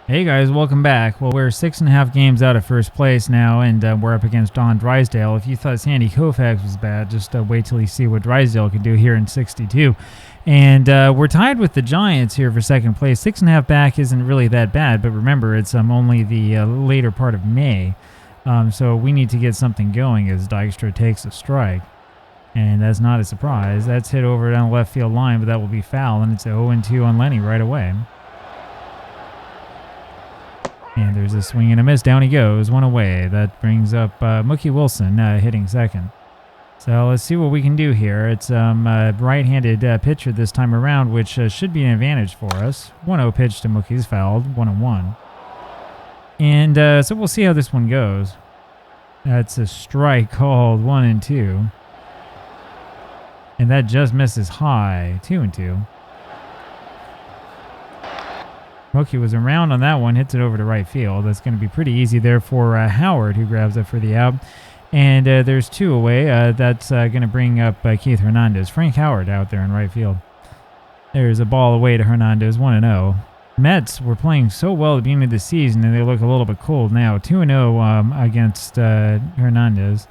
Hey guys, welcome back. Well, we're 6.5 games out of first place now, and we're up against Don Drysdale. If you thought Sandy Koufax was bad, just wait till you see what Drysdale can do here in 62. And we're tied with the Giants here for second place. 6.5 back isn't really that bad, but remember, it's only the later part of May. So we need to get something going as Dykstra takes a strike. And that's not a surprise. That's hit over down the left field line, but that will be foul, and it's 0-2 on Lenny right away. And there's a swing and a miss. Down he goes, one away. That brings up Mookie Wilson hitting second. So let's see what we can do here. It's a right-handed pitcher this time around, which should be an advantage for us. 1-0 pitch to Mookie's fouled, 1-1. And so we'll see how this one goes. That's a strike called 1-2. And that just misses high, 2-2. Mookie was around on that one, hits it over to right field. That's going to be pretty easy there for Howard, who grabs it for the out. And there's two away. That's going to bring up Keith Hernandez. Frank Howard out there in right field. There's a ball away to Hernandez, 1-0. Mets were playing so well at the beginning of the season, and they look a little bit cold now. 2-0 against Hernandez.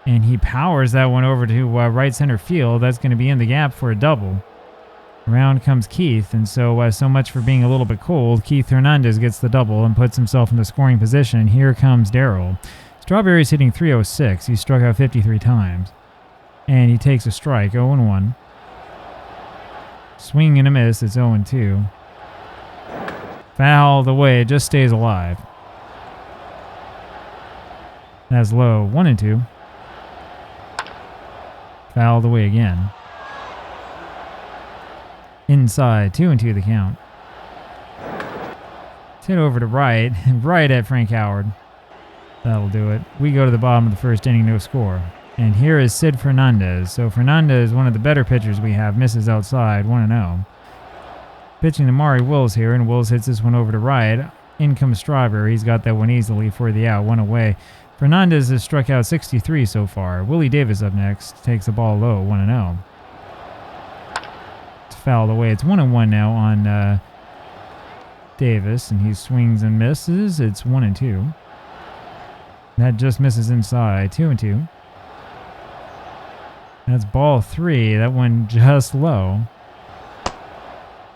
And he powers that one over to right center field. That's going to be in the gap for a double. Around comes Keith, and so much for being a little bit cold. Keith Hernandez gets the double and puts himself in the scoring position. Here comes Darryl. Strawberry's hitting .306. He struck out 53 times. And he takes a strike, 0-1. Swing and a miss, it's 0-2. Fouled away, it just stays alive. That's low, 1-2. Fouled away again. Inside, 2-2 the count. It's hit over to right, right at Frank Howard. That'll do it. We go to the bottom of the first inning, no score. And here is Sid Fernandez. So Fernandez, one of the better pitchers we have, misses outside, 1-0. Pitching to Maury Wills here, and Wills hits this one over to right. In comes Strawberry. He's got that one easily for the out, one away. Fernandez has struck out 63 so far. Willie Davis up next, takes the ball low, 1-0. Fouled away. It's 1-1 now on Davis, and he swings and misses. It's 1-2. That just misses inside. 2-2. That's ball 3. That one just low.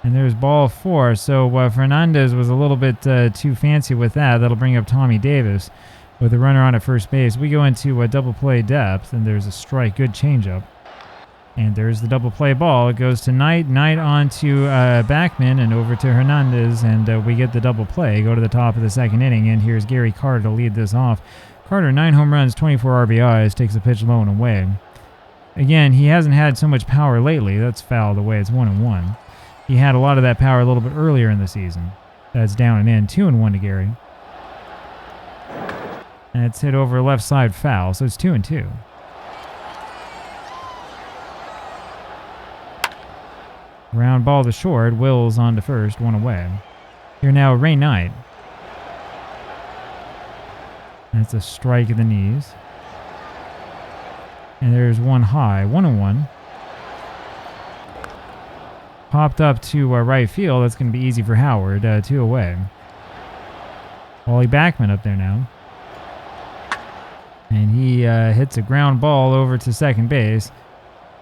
And there's ball 4. So Fernandez was a little bit too fancy with that. That'll bring up Tommy Davis with a runner on at first base. We go into a double play depth, and there's a strike. Good changeup. And there's the double play ball. It goes to Knight. Knight on to Backman and over to Hernandez. And we get the double play. Go to the top of the second inning. And here's Gary Carter to lead this off. Carter, 9 home runs, 24 RBIs. Takes a pitch low and away. Again, he hasn't had so much power lately. That's fouled away. It's 1-1. He had a lot of that power a little bit earlier in the season. That's down and in. 2-1 to Gary. And it's hit over left side foul. So it's 2-2. Round ball to short. Wills on to first, one away. Here now, Ray Knight. That's a strike at the knees. And there's one high, 1-1. Popped up to right field. That's going to be easy for Howard. 2 away. Wally Backman up there now. And he hits a ground ball over to second base.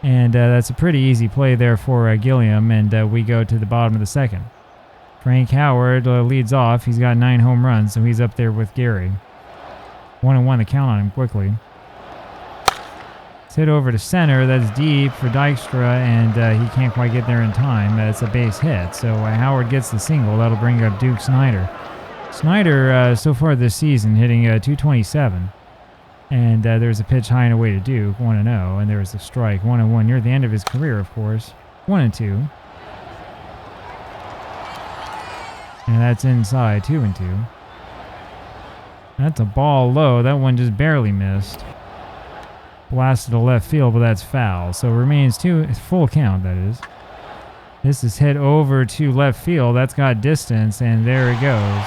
And that's a pretty easy play there for Gilliam, and we go to the bottom of the second. Frank Howard leads off. He's got 9 home runs, so he's up there with Gary. 1-1 the count on him quickly. It's hit over to center. That's deep for Dykstra, and he can't quite get there in time. It's a base hit, so Howard gets the single. That'll bring up Duke Snyder. Snyder, so far this season, hitting .227. And there's a pitch high and away to Duke, 1-0, and there's a strike, 1-1, near the end of his career, of course, 1-2. And that's inside, 2-2. That's a ball low. That one just barely missed. Blasted to left field, but that's foul. So remains 2, full count, that is. This is hit over to left field. That's got distance, and there it goes.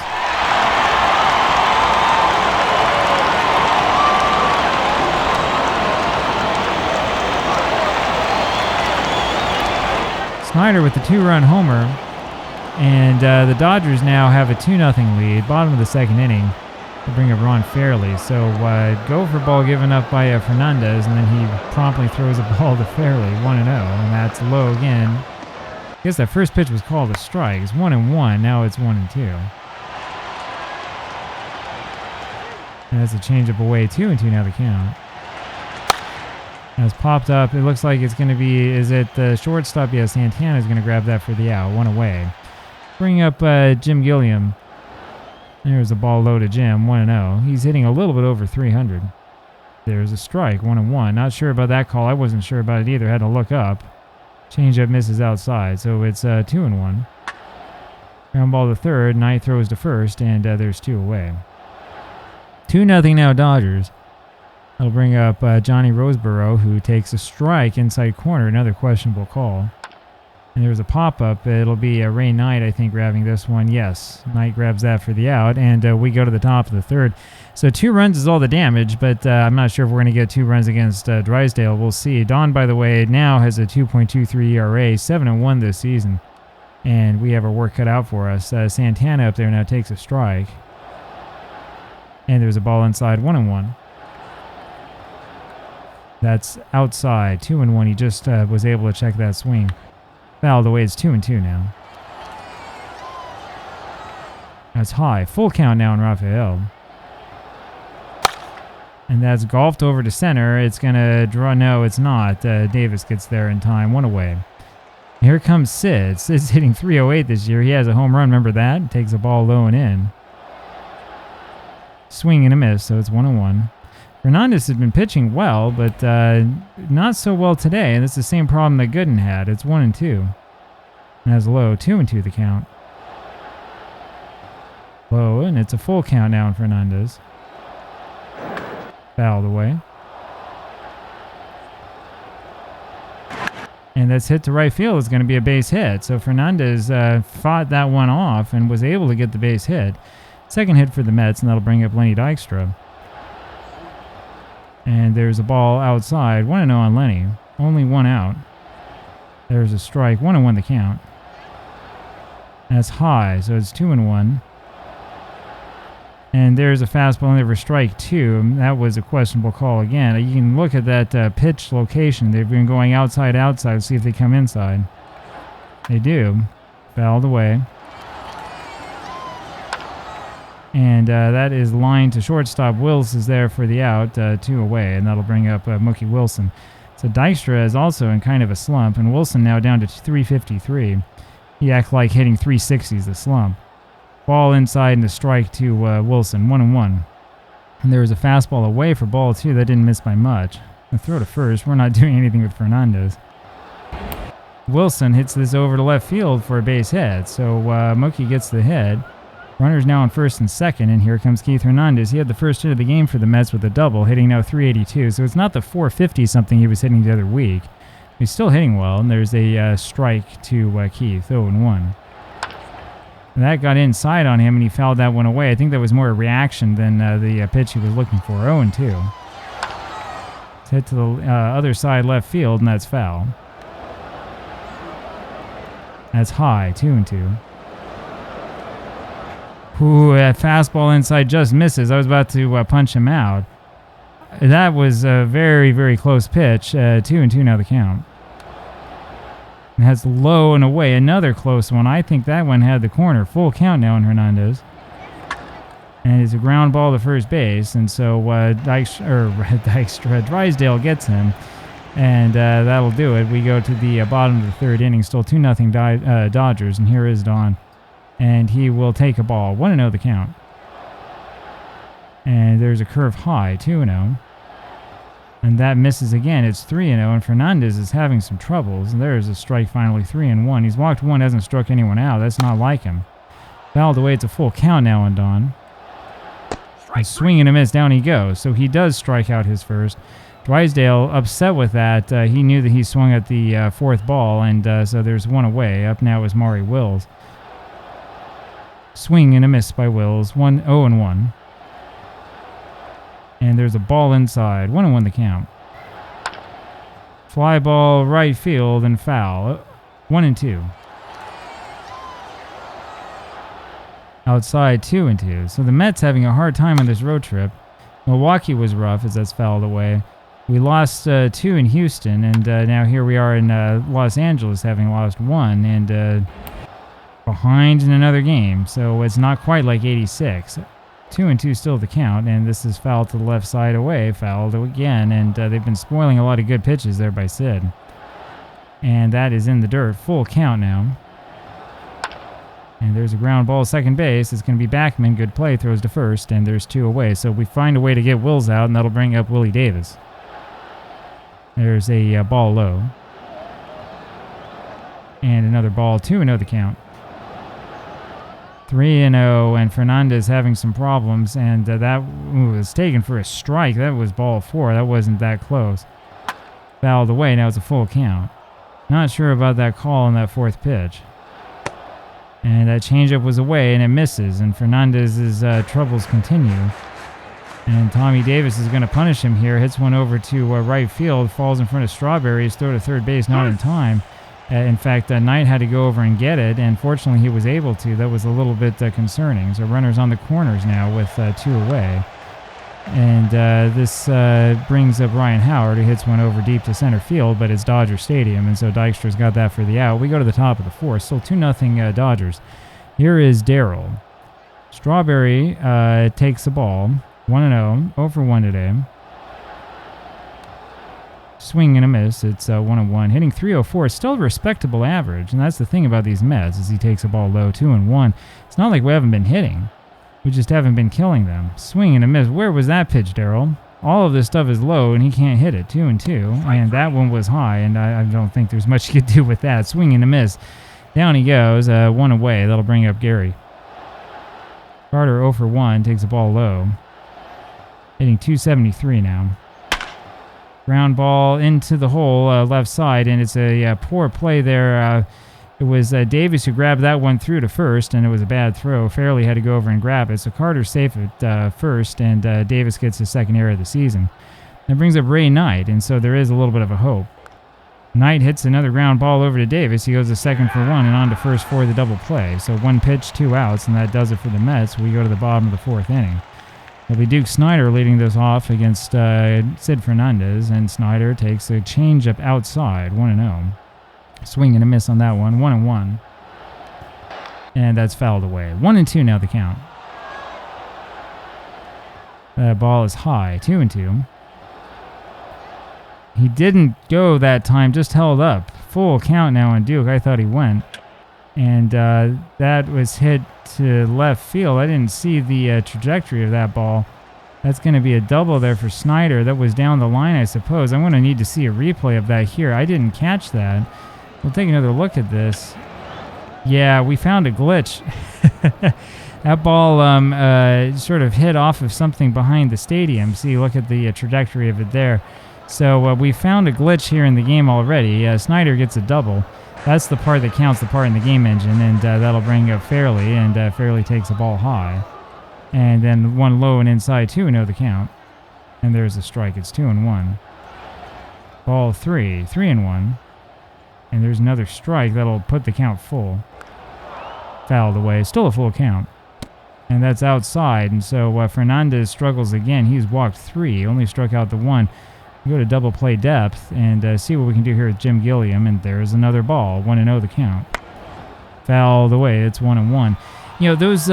Snyder with the 2-run homer. And the Dodgers now have a 2-0 lead, bottom of the second inning. They bring up Ron Fairley. So go for ball given up by Fernandez, and then he promptly throws a ball to Fairley, 1-0, and that's low again. I guess that first pitch was called a strike. It's 1-1, now it's 1-2. And that's a changeup away, 2-2 now the count. Has popped up. It looks like it's going to be, is it the shortstop? Yeah, Santana's going to grab that for the out, 1 away. Bring up Jim Gilliam. There's a ball low to Jim, 1-0. He's hitting a little bit over 300. There's a strike, 1-1. Not sure about that call. I wasn't sure about it either. Had to look up. Changeup misses outside, so it's 2-1. Ground ball to third. Knight throws to first, and there's 2 away. 2-0 now Dodgers. That'll bring up Johnny Roseborough, who takes a strike inside corner. Another questionable call. And there's a pop-up. It'll be Ray Knight, I think, grabbing this one. Yes, Knight grabs that for the out, and we go to the top of the third. So 2 runs is all the damage, but I'm not sure if we're going to get 2 runs against Drysdale. We'll see. Don, by the way, now has a 2.23 ERA, 7-1 this season. And we have our work cut out for us. Santana up there now takes a strike. And there's a ball inside, 1-1. That's outside, 2-1. He just was able to check that swing. Fouled away, it's 2-2 now. That's high. Full count now in Rafael. And that's golfed over to center. It's going to draw. No, it's not. Davis gets there in time. 1 away. Here comes Sid. Sid's hitting .308 this year. He has a home run. Remember that? Takes a ball low and in. Swing and a miss, so it's 1-1. Fernandez has been pitching well, but not so well today, and it's the same problem that Gooden had. It's 1-2. And that's low, 2-2 the count. Low, and it's a full count now in Fernandez. Fouled away. And that's hit to right field. It's going to be a base hit. So Fernandez fought that one off and was able to get the base hit. Second hit for the Mets, and that'll bring up Lenny Dykstra. And there's a ball outside. 1-0 on Lenny. Only 1 out. There's a strike. 1-1 the count. That's high, so it's 2-1. And there's a fastball in there for strike 2. That was a questionable call again. You can look at that pitch location. They've been going outside, see if they come inside. They do. Fouled away. And that is lined to shortstop. Wills is there for the out, 2 away, and that'll bring up Mookie Wilson. So Dykstra is also in kind of a slump, and Wilson now down to 353. He acts like hitting 360s, the slump. Ball inside and a strike to Wilson, 1-1. And there was a fastball away for ball 2. That didn't miss by much. A throw to first. We're not doing anything with Fernandez. Wilson hits this over to left field for a base hit, so Mookie gets the hit. Runners now on first and second, and here comes Keith Hernandez. He had the first hit of the game for the Mets with a double, hitting now 382. So it's not the 450-something he was hitting the other week. He's still hitting well, and there's a strike to Keith, 0-1. And that got inside on him, and he fouled that one away. I think that was more a reaction than the pitch he was looking for, 0-2. It's hit to the other side left field, and that's foul. That's high, 2-2. Ooh, that fastball inside just misses. I was about to punch him out. That was a very, very close pitch. 2-2 now the count. It has low and away. Another close one. I think that one had the corner. Full count now in Hernandez. And it's a ground ball to first base. And so Drysdale gets him. And that'll do it. We go to the bottom of the third inning. Still 2-0 Dodgers. And here is Don. And he will take a ball. 1-0 the count. And there's a curve high, 2-0. And that misses again. It's 3-0, and Fernandez is having some troubles. And there's a strike finally, 3-1. He's walked one, hasn't struck anyone out. That's not like him. Fouled away. It's a full count now on Don. A swing and a miss. Down he goes. So he does strike out his first. Drysdale upset with that. He knew that he swung at the fourth ball, and so there's one away. Up now is Maury Wills. Swing and a miss by Wills. 0-1. And there's a ball inside. 1-1 the count. Fly ball right field and foul. 1-2. outside 2-2. So the Mets having a hard time on this road trip. Milwaukee was rough as that's fouled away. We lost 2 in Houston, and now here we are in Los Angeles having lost 1 and behind in another game. So it's not quite like 86. 2-2 still the count, and this is fouled to the left side away, fouled again, and they've been spoiling a lot of good pitches there by Sid. And that is in the dirt. Full count now. And there's a ground ball second base. It's going to be Backman. Good play. Throws to first. And there's 2 away. So we find a way to get Wills out, and that'll bring up Willie Davis. There's a ball low. And another ball. 2-0 the count. 3-0. And Fernandez having some problems. And that was taken for a strike. That was ball 4. That wasn't that close. Fouled away. Now it's a full count. Not sure about that call on that 4th pitch. And that changeup was away, and it misses. And Fernandez's troubles continue. And Tommy Davis is going to punish him here. Hits one over to right field. Falls in front of Strawberry. He's thrown to third base, not in time. In fact, Knight had to go over and get it. And fortunately, he was able to. That was a little bit concerning. So runners on the corners now with 2 away. And this brings up Ryan Howard, who hits one over deep to center field, but it's Dodger Stadium, and so Dykstra's got that for the out. We go to the top of the 4th, still 2-0 Dodgers. Here is Darryl. Strawberry takes the ball, 1-0, 0-for-1 today. Swing and a miss, it's 1-1. Hitting .304 is still a respectable average, and that's the thing about these Mets, is he takes the ball low, 2-1. It's not like we haven't been hitting. We just haven't been killing them. Swing and a miss. Where was that pitch, Darryl? All of this stuff is low, and he can't hit it. 2-2. And that one was high, and I don't think there's much you could do with that. Swing and a miss. Down he goes. 1 away. That'll bring up Gary. Carter 0-for-1. Takes the ball low. Hitting .273 now. Ground ball into the hole, left side, and it's a poor play there. It was Davis who grabbed that one through to first, and it was a bad throw. Fairley had to go over and grab it. So Carter's safe at first, and Davis gets his 2nd error of the season. That brings up Ray Knight, and so there is a little bit of a hope. Knight hits another ground ball over to Davis. He goes to 2nd for 1 and on to first for the double play. So 1 pitch, 2 outs, and that does it for the Mets. We go to the bottom of the 4th inning. It'll be Duke Snider leading this off against Sid Fernandez, and Snider takes a changeup outside, 1-0. Swing and a miss on that one, 1-1. And that's fouled away. 1-2 now the count. That ball is high, 2-2. He didn't go that time, just held up. Full count now on Duke. I thought he went. And that was hit to left field. I didn't see the trajectory of that ball. That's going to be a double there for Snider. That was down the line, I suppose. I'm going to need to see a replay of that here. I didn't catch that. We'll take another look at this. Yeah, we found a glitch. That ball sort of hit off of something behind the stadium. See, look at the trajectory of it there. So we found a glitch here in the game already. Snider gets a double. That's the part that counts, the part in the game engine, and that'll bring up Fairley, and Fairley takes the ball high. And then 1 low and inside, 2-0 the count. And there's a strike. It's 2-1. Ball 3, 3-1. And there's another strike that'll put the count full. Fouled away. Still a full count. And that's outside. And so Fernandez struggles again. He's walked 3. Only struck out the 1. We go to double play depth and see what we can do here with Jim Gilliam. And there's another ball. 1-0 the count. Fouled away. It's 1-1. You know, those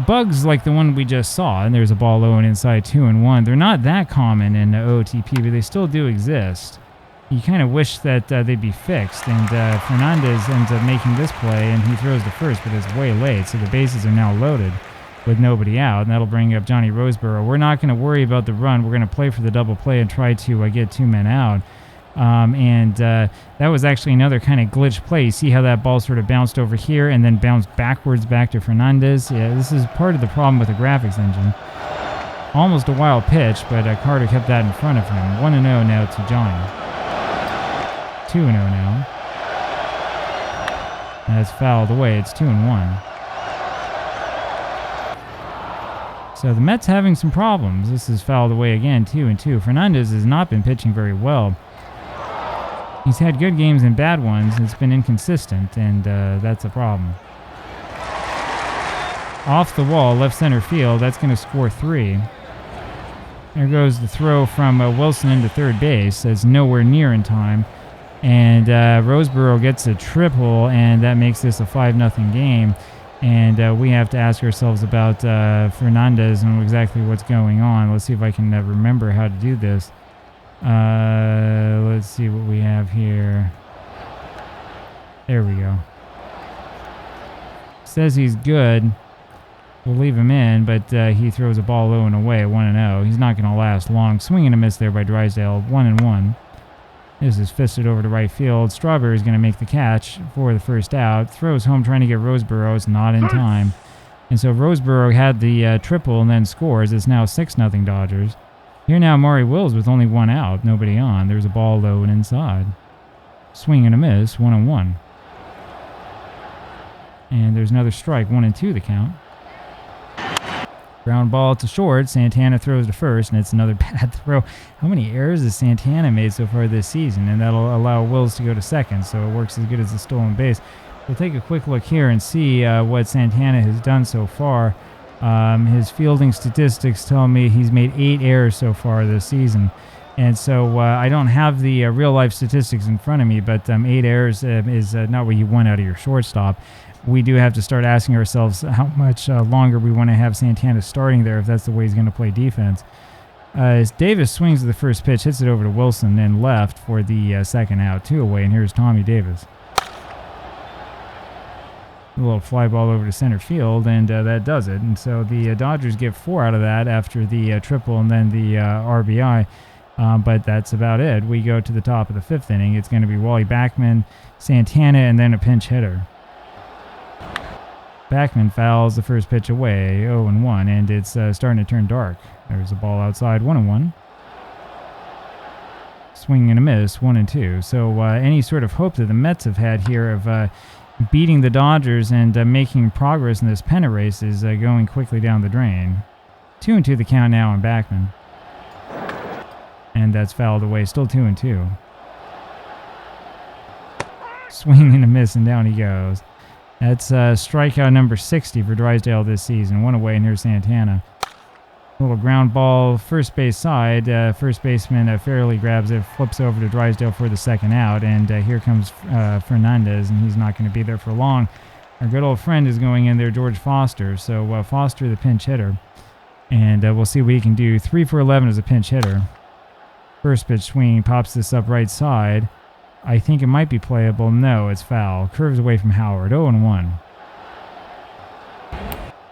bugs like the one we just saw, and there's a ball low and inside 2-1, they're not that common in OOTP, but they still do exist. You kind of wish that they'd be fixed, and Fernandez ends up making this play, and he throws to first, but it's way late, so the bases are now loaded with nobody out, and that'll bring up Johnny Roseborough. We're not going to worry about the run. We're going to play for the double play and try to get 2 men out. That was actually another kind of glitch play. You see how that ball sort of bounced over here and then bounced backwards back to Fernandez? Yeah, this is part of the problem with the graphics engine. Almost a wild pitch, but Carter kept that in front of him. 1-0 now to Johnny. 2-0 now. That's fouled away. It's 2-1. So the Mets having some problems. This is fouled away again, 2-2. Fernandez has not been pitching very well. He's had good games and bad ones. It's been inconsistent, and that's a problem. off the wall, left center field. That's going to score 3. There goes the throw from Wilson into third base. That's nowhere near in time. And Roseboro gets a triple, and that makes this a 5-0 game. And we have to ask ourselves about Fernandez and exactly what's going on. Let's see if I can remember how to do this. Let's see what we have here. There we go. Says he's good. We'll leave him in, but he throws a ball low and away, 1-0. He's not going to last long. Swing and a miss there by Drysdale, 1-1. This is fisted over to right field. Strawberry's going to make the catch for the first out. Throws home trying to get Roseboro. It's not in time. And so Roseboro had the triple and then scores. It's now 6-0 Dodgers. Here now Maury Wills with only 1 out. Nobody on. There's a ball low and inside. Swing and a miss, 1-1. And there's another strike, 1-2 the count. Ground ball to short. Santana throws to first, and it's another bad throw. How many errors has Santana made so far this season? And that'll allow Wills to go to second, so it works as good as a stolen base. We'll take a quick look here and see what Santana has done so far. His fielding statistics tell me he's made 8 errors so far this season. And so I don't have the real-life statistics in front of me, but 8 errors is not what you want out of your shortstop. We do have to start asking ourselves how much longer we want to have Santana starting there if that's the way he's going to play defense. As Davis swings to the first pitch, hits it over to Wilson and left for the second out. 2 away, and here's Tommy Davis. A little fly ball over to center field, and that does it. And so the Dodgers get 4 out of that after the triple and then the RBI. But that's about it. We go to the top of the 5th inning. It's going to be Wally Backman, Santana, and then a pinch hitter. Backman fouls the first pitch away, 0-1, and it's starting to turn dark. There's a ball outside, 1-1. Swing and a miss, 1-2. So any sort of hope that the Mets have had here of beating the Dodgers and making progress in this pennant race is going quickly down the drain. 2-2 the count now on Backman. And that's fouled away, still 2-2. Swing and a miss, and down he goes. That's strikeout number 60 for Drysdale this season. 1 away, and here's Santana. A little ground ball, first base side. First baseman Fairley grabs it, flips over to Drysdale for the second out, and here comes Fernandez, and he's not going to be there for long. Our good old friend is going in there, George Foster. So Foster, the pinch hitter, and we'll see what he can do. 3 for 11 as a pinch hitter. First pitch swing, pops this up right side. I think it might be playable. No, it's foul. Curves away from Howard. 0-1.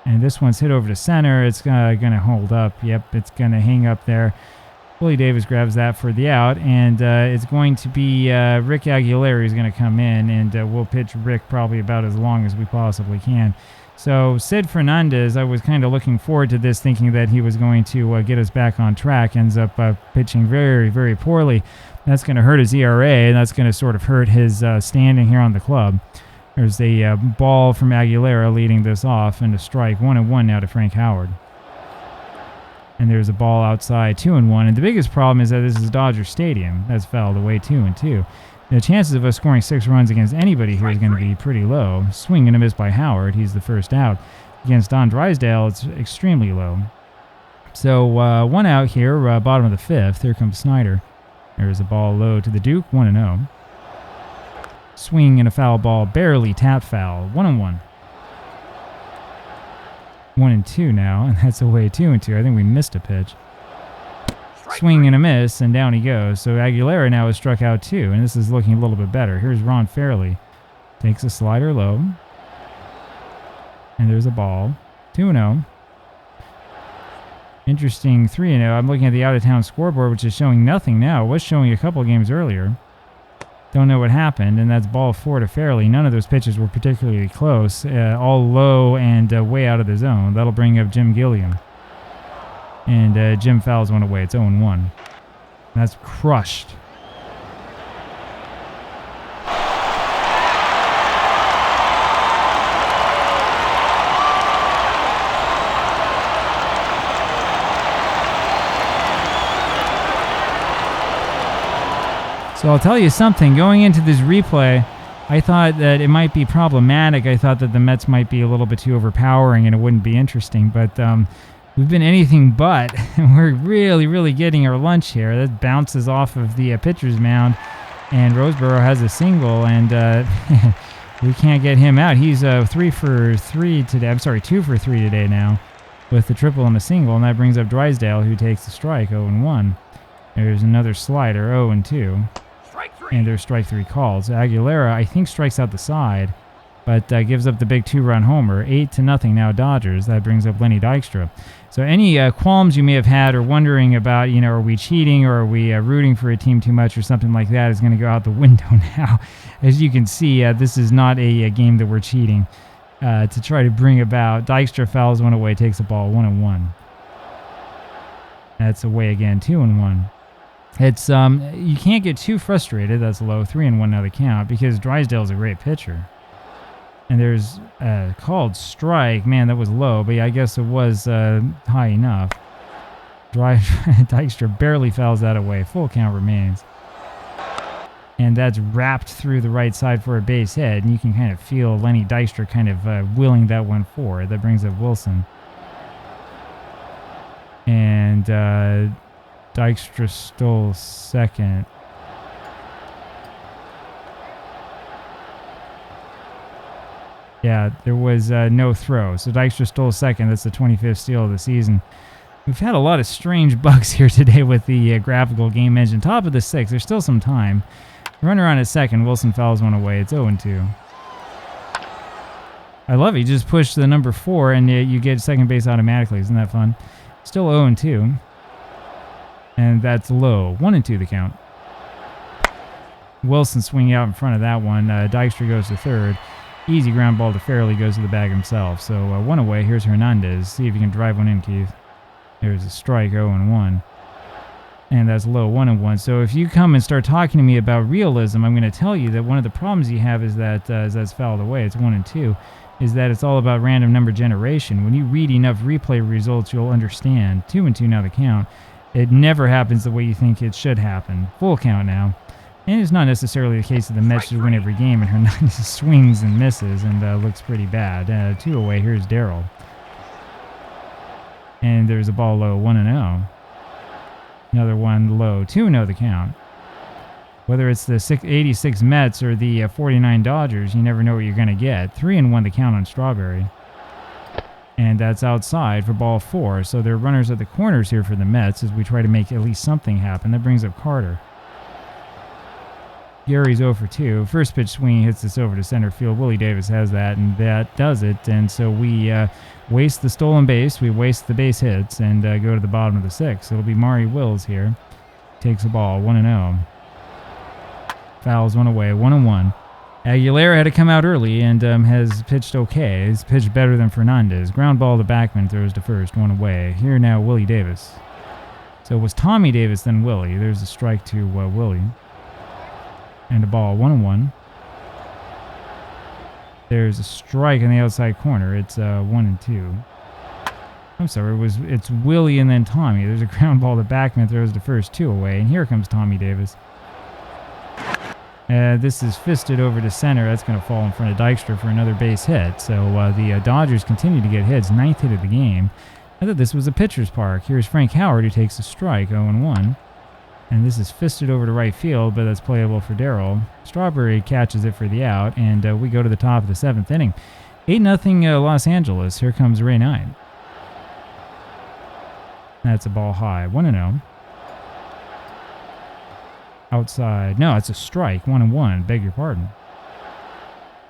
And this one's hit over to center. It's going to hold up. Yep, it's going to hang up there. Willie Davis grabs that for the out. And it's going to be Rick Aguilera who's going to come in. And we'll pitch Rick probably about as long as we possibly can. So Sid Fernandez, I was kind of looking forward to this, thinking that he was going to get us back on track. Ends up pitching very, very poorly. That's going to hurt his ERA, and that's going to sort of hurt his standing here on the club. There's a ball from Aguilera leading this off, and a strike. 1-1 now to Frank Howard. And there's a ball outside, 2-1. And the biggest problem is that this is Dodger Stadium. That's fouled away, 2-2. The chances of us scoring 6 runs against anybody here is going to be pretty low. Swing and a miss by Howard. He's the first out. Against Don Drysdale, it's extremely low. So 1 out here, bottom of the 5th. Here comes Snyder. There's a ball low to the Duke, 1-0. Swing and a foul ball, barely tap foul, 1-1. 1-2 now, and that's away 2-2. I think we missed a pitch. Swing and a miss, and down he goes. So Aguilera now is struck out 2, and this is looking a little bit better. Here's Ron Fairley. Takes a slider low. And there's a ball. 2-0. Interesting 3-0. I'm looking at the out-of-town scoreboard, which is showing nothing now. It was showing a couple of games earlier. Don't know what happened, and that's ball 4 to Fairley. None of those pitches were particularly close. All low and way out of the zone. That'll bring up Jim Gilliam. And Jim fouls one away. It's 0-1. That's crushed. So I'll tell you something. Going into this replay, I thought that it might be problematic. I thought that the Mets might be a little bit too overpowering and it wouldn't be interesting, but we've been anything but. We're really, really getting our lunch here. That bounces off of the pitcher's mound, and Roseboro has a single, and we can't get him out. He's 3 for 3 today. I'm sorry, 2 for 3 today now, with the triple and a single, and that brings up Drysdale, who takes the strike, 0-1. There's another slider, 0-2. And there's strike 3 calls. Aguilera, I think, strikes out the side, but gives up the big 2-run homer. 8-0 now Dodgers. That brings up Lenny Dykstra. So any qualms you may have had or wondering about, are we cheating or are we rooting for a team too much or something like that is going to go out the window now. As you can see, this is not a game that we're cheating to try to bring about. Dykstra fouls one away, takes the ball 1-1. That's away again, 2-1. It's you can't get too frustrated. That's low, 3-1 now the count, because Drysdale's a great pitcher. And there's a called strike. Man, that was low, but yeah, I guess it was high enough. Dykstra barely fouls that away. Full count remains. And that's wrapped through the right side for a base hit, and you can kind of feel Lenny Dykstra kind of willing that one forward. That brings up Wilson. And Dykstra stole second. Yeah, there was no throw. So Dykstra stole second. That's the 25th steal of the season. We've had a lot of strange bugs here today with the graphical game engine. Top of the 6th. There's still some time. Runner on at second. Wilson fouls one away. It's 0-2. I love it. You just push the number 4 and you get second base automatically. Isn't that fun? Still 0-2. And that's low. 1-2 the count. Wilson swinging out in front of that one. Dykstra goes to third. Easy ground ball to Fairley, goes to the bag himself. So one away. Here's Hernandez. See if you can drive one in, Keith. There's a strike, 0-1. And that's low, 1-1. So if you come and start talking to me about realism, I'm going to tell you that one of the problems you have is that as that's fouled away, it's 1-2, is that it's all about random number generation. When you read enough replay results, you'll understand. 2-2 now the count. It never happens the way you think it should happen. Full count now. And it's not necessarily the case that the Mets should win every game, and Hernandez swings and misses and looks pretty bad. 2 away, here's Darryl. And there's a ball low, 1-0. Another one low, 2-0 the count. Whether it's the 86 Mets or the 49 Dodgers, you never know what you're going to get. 3-1 the count on Strawberry. And that's outside for ball 4. So there are runners at the corners here for the Mets as we try to make at least something happen. That brings up Carter. Gary's 0 for 2. First pitch swing hits this over to center field. Willie Davis has that, and that does it. And so we waste the stolen base. We waste the base hits and go to the bottom of the 6th. It'll be Maury Wills here. Takes the ball, 1-0. Fouls one away, 1-1. Aguilera had to come out early and has pitched okay. He's pitched better than Fernandez. Ground ball to Backman, throws to first, 1 away. Here now, Willie Davis. So it was Tommy Davis, then Willie. There's a strike to Willie. And a ball, 1-1. There's a strike in the outside corner. It's 1-2. I'm sorry, it's Willie and then Tommy. There's a ground ball to Backman, throws to first, 2 away. And here comes Tommy Davis. This is fisted over to center. That's going to fall in front of Dykstra for another base hit. So the Dodgers continue to get hits. 9th hit of the game. I thought this was a pitcher's park. Here's Frank Howard, who takes a strike, 0-1. And this is fisted over to right field, but that's playable for Darryl. Strawberry catches it for the out, and we go to the top of the 7th inning. 8-0 Los Angeles. Here comes Ray Knight. That's a ball high, 1-0. Outside. No, it's a strike. 1-1. Beg your pardon.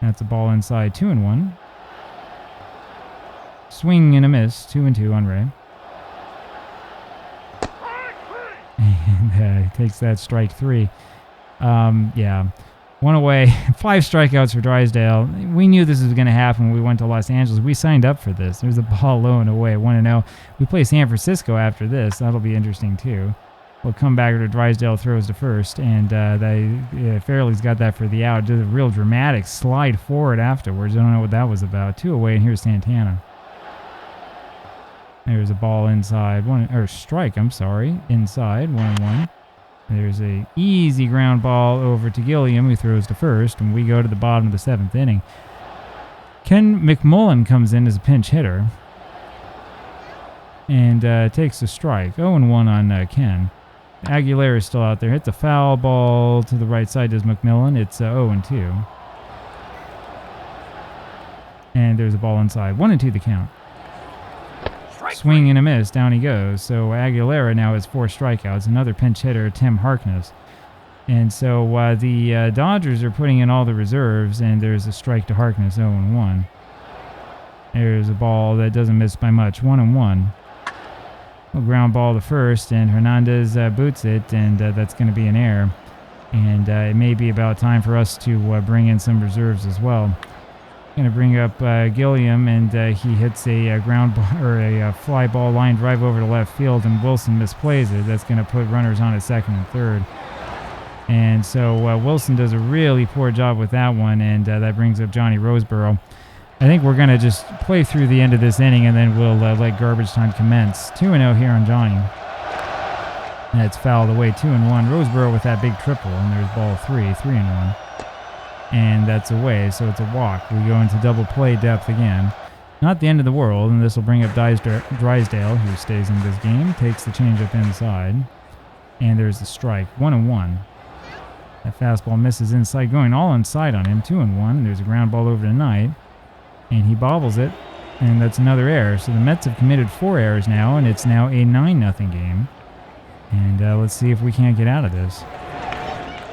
That's a ball inside. 2-1. Swing and a miss. 2-2 on Ray. And he takes that strike 3. Yeah. 1 away. 5 strikeouts for Drysdale. We knew this was going to happen when we went to Los Angeles. We signed up for this. There's a ball low and away. 1-0. We play San Francisco after this. That'll be interesting too. We'll come back to Drysdale, throws to first, and Fairley's got that for the out. Did a real dramatic slide forward afterwards. I don't know what that was about. 2 away, and here's Santana. There's a ball inside, strike, I'm sorry, inside, 1-1. There's a easy ground ball over to Gilliam, who throws to first, and we go to the bottom of the 7th inning. Ken McMullen comes in as a pinch hitter and takes a strike. 0-1 on Ken. Aguilera is still out there. Hits a foul ball to the right side, does McMillan. It's 0-2. And there's a ball inside. 1-2 the count. Swing and a miss. Down he goes. So Aguilera now has 4 strikeouts. Another pinch hitter, Tim Harkness. And so the Dodgers are putting in all the reserves, and there's a strike to Harkness, 0-1. There's a ball that doesn't miss by much, 1-1. A ground ball to first, and Hernandez boots it, and that's going to be an error. And it may be about time for us to bring in some reserves as well. Going to bring up Gilliam, and he hits a ground ball, or a fly ball line drive over to left field, and Wilson misplays it. That's going to put runners on at second and third. And so Wilson does a really poor job with that one, and that brings up Johnny Roseborough. I think we're going to just play through the end of this inning, and then we'll let garbage time commence. 2-0 here on Johnny. That's fouled away, 2-1. Roseborough with that big triple, and there's ball 3-1. And that's away, so it's a walk. We go into double play depth again. Not the end of the world, and this will bring up Drysdale, who stays in this game, takes the changeup inside, and there's the strike, 1-1. That fastball misses inside, going all inside on him, 2-1. There's a ground ball over to Knight, and he bobbles it, and that's another error. So the Mets have committed 4 errors now, and it's now a 9-0 game. And let's see if we can't get out of this.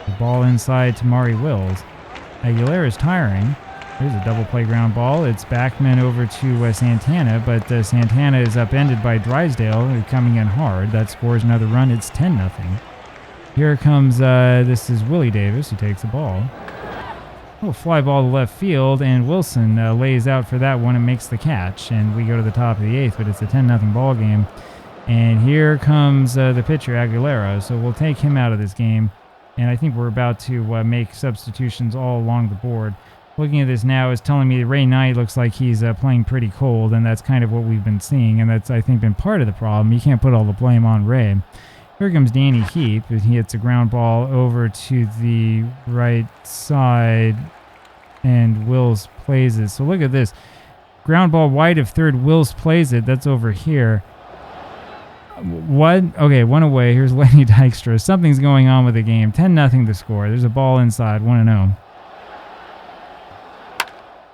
The ball inside to Maury Wills. Aguilera is tiring. There's a double play ground ball. It's Backman over to Santana, but Santana is upended by Drysdale, coming in hard. That scores another run. It's 10-0. Here comes, this is Willie Davis, who takes the ball. Little fly ball to left field, and Wilson lays out for that one and makes the catch. And we go to the top of the 8th, but it's a 10-0 ball game. And here comes the pitcher, Aguilera. So we'll take him out of this game. And I think we're about to make substitutions all along the board. Looking at this now is telling me that Ray Knight looks like he's playing pretty cold, and that's kind of what we've been seeing, and that's, I think, been part of the problem. You can't put all the blame on Ray. Here comes Danny Heap. He hits a ground ball over to the right side, and Wills plays it. So look at this. Ground ball wide of third. Wills plays it. That's over here. What? Okay, one away. Here's Lenny Dykstra. Something's going on with the game. 10-0 the score. There's a ball inside. 1-0.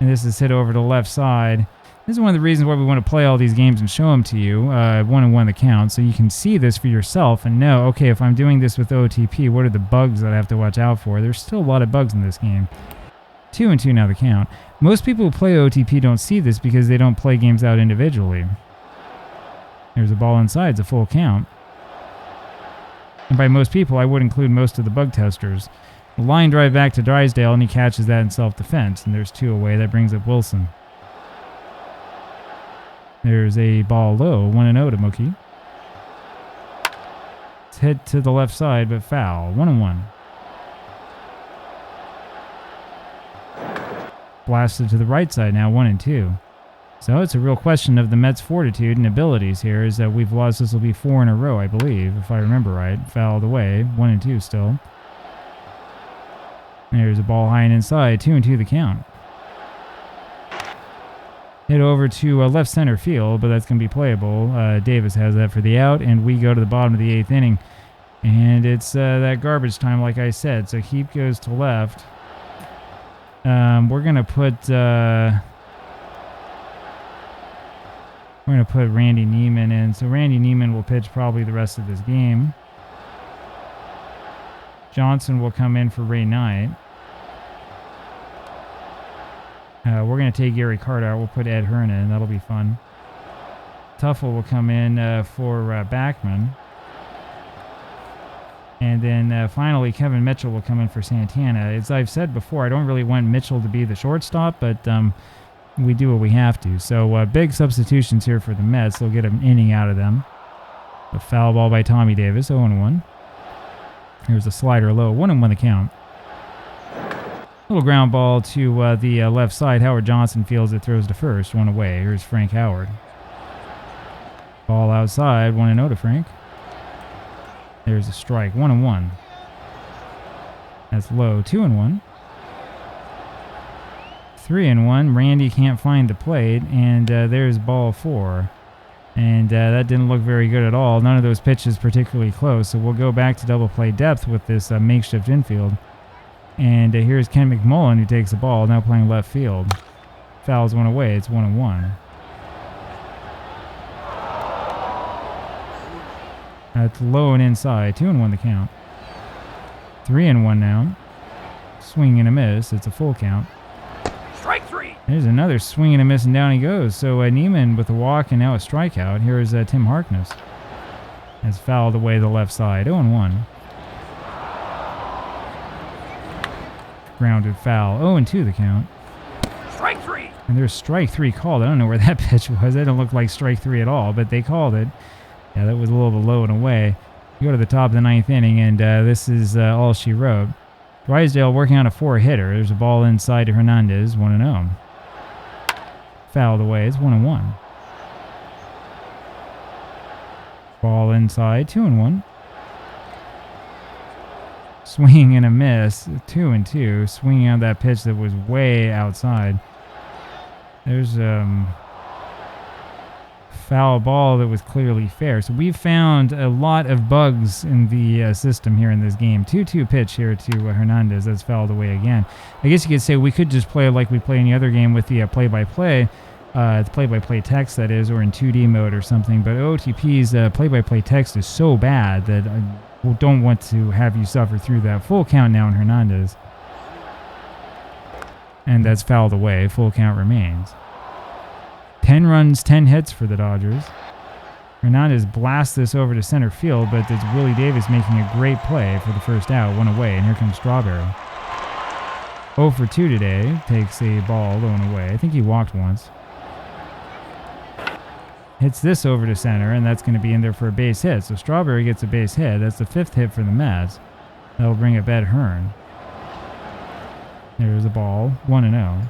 And this is hit over to the left side. This is one of the reasons why we want to play all these games and show them to you. 1-1 the count. So you can see this for yourself and know, okay, if I'm doing this with OOTP, what are the bugs that I have to watch out for? There's still a lot of bugs in this game. 2-2 now the count. Most people who play OOTP don't see this because they don't play games out individually. There's a ball inside. It's a full count. And by most people, I would include most of the bug testers. A line drive back to Drysdale, and he catches that in self-defense. And there's 2 away. That brings up Wilson. There's a ball low. 1-0 to Mookie. It's hit to the left side, but foul. 1-1. Blasted to the right side now. 1-2. So it's a real question of the Mets' fortitude and abilities here, is that we've lost, this will be 4 in a row, I believe, if I remember right. Fouled away, 1-2 still. There's a ball high and inside, 2-2 the count. Hit over to left center field, but that's going to be playable. Davis has that for the out, and we go to the bottom of the 8th inning. And it's that garbage time, like I said. So Heap goes to left. We're going to put... We're going to put Randy Neiman in. So Randy Neiman will pitch probably the rest of this game. Johnson will come in for Ray Knight. We're going to take Gary Carter out. We'll put Ed Hearn in. That'll be fun. Tuffle will come in for Backman. And then finally, Kevin Mitchell will come in for Santana. As I've said before, I don't really want Mitchell to be the shortstop, but we do what we have to. So big substitutions here for the Mets. They'll get an inning out of them. A foul ball by Tommy Davis, 0-1. Here's a slider low, 1-1 the count. Little ground ball to the left side. Howard Johnson fields it, throws to first, 1 away. Here's Frank Howard. Ball outside, 1-0 to Frank. There's a strike. 1-1. That's low. 2-1. 3-1. Randy can't find the plate, and there's ball 4. And that didn't look very good at all. None of those pitches particularly close. So we'll go back to double play depth with this makeshift infield. And here's Ken McMullen, who takes the ball, now playing left field. Fouls one away. It's 1-1. That's low and inside. 2-1 the count. 3-1 now. Swing and a miss. It's a full count. Strike 3. There's another swing and a miss, and down he goes. So Neiman with a walk and now a strikeout. Here is Tim Harkness. Has fouled away the left side. 0-1. Grounded foul. 0-2 the count. Strike 3. And there's strike 3 called. I don't know where that pitch was. That didn't look like strike 3 at all, but they called it. Yeah, that was a little bit low and away. You go to the top of the 9th inning, and this is all she wrote. Drysdale working on a 4-hitter. There's a ball inside to Hernandez. 1-0. Fouled away. It's 1-1. Ball inside. 2-1. Swing and a miss. 2-2. Swinging on that pitch that was way outside. There's foul ball that was clearly fair. So we've found a lot of bugs in the system here in this game. 2-2 pitch here to Hernandez. That's fouled away again. I guess you could say we could just play like we play any other game with the play-by-play, the play-by-play text, that is, or in 2D mode or something. But OOTP's play-by-play text is so bad that I don't want to have you suffer through that. Full count now on Hernandez. And that's fouled away. Full count remains. 10 runs, 10 hits for the Dodgers. Hernandez blasts this over to center field, but it's Willie Davis making a great play for the first out, 1 away, and here comes Strawberry. 0 for 2 today, takes a ball low and away. I think he walked once. Hits this over to center, and that's going to be in there for a base hit. So Strawberry gets a base hit. That's the 5th hit for the Mets. That'll bring up Ed Hearn. There's a ball, 1-0.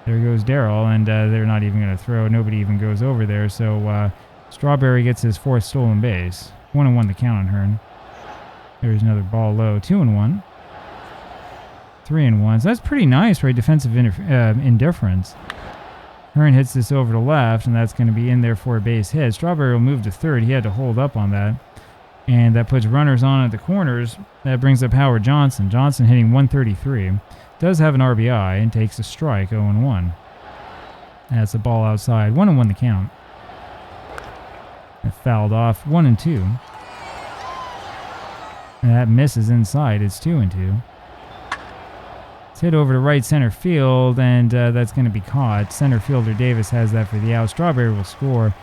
There goes Darryl, and they're not even going to throw. Nobody even goes over there. So Strawberry gets his 4th stolen base. 1-1 the count on Hearn. There's another ball low. 2-1. 3-1. So that's pretty nice, right? Defensive indifference. Hearn hits this over to left, and that's going to be in there for a base hit. Strawberry will move to third. He had to hold up on that. And that puts runners on at the corners. That brings up Howard Johnson. Johnson hitting 133. Does have an RBI and takes a strike, 0-1. That's a ball outside. 1-1 the count. It fouled off. 1-2. And that misses inside. It's 2-2. It's hit over to right center field, and that's going to be caught. Center fielder Davis has that for the out. Strawberry will score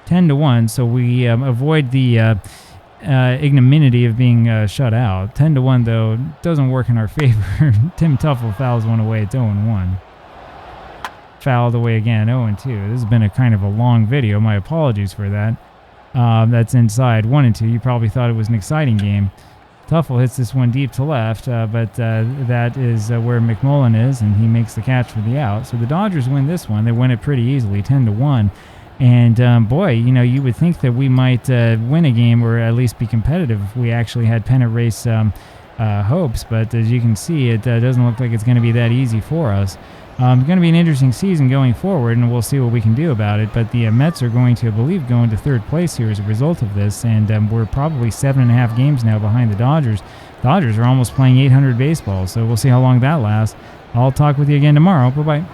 10-1, so we avoid the ignominy of being shut out. 10-1, though, doesn't work in our favor. Tim Tuffle fouls one away. It's 0-1. Fouled away again. 0-2. This has been a kind of a long video. My apologies for that. That's inside. 1-2. You probably thought it was an exciting game. Tuffle hits this one deep to left, but that is where McMullen is, and he makes the catch for the out. So the Dodgers win this one. They win it pretty easily, 10-1. And boy, you know, you would think that we might win a game or at least be competitive if we actually had pennant race hopes. But as you can see, it doesn't look like it's going to be that easy for us. It's going to be an interesting season going forward, and we'll see what we can do about it. But the Mets are going to, I believe, go into third place here as a result of this, and we're probably 7.5 games now behind the Dodgers. Dodgers are almost playing 800 baseball, so we'll see how long that lasts. I'll talk with you again tomorrow. Bye-bye.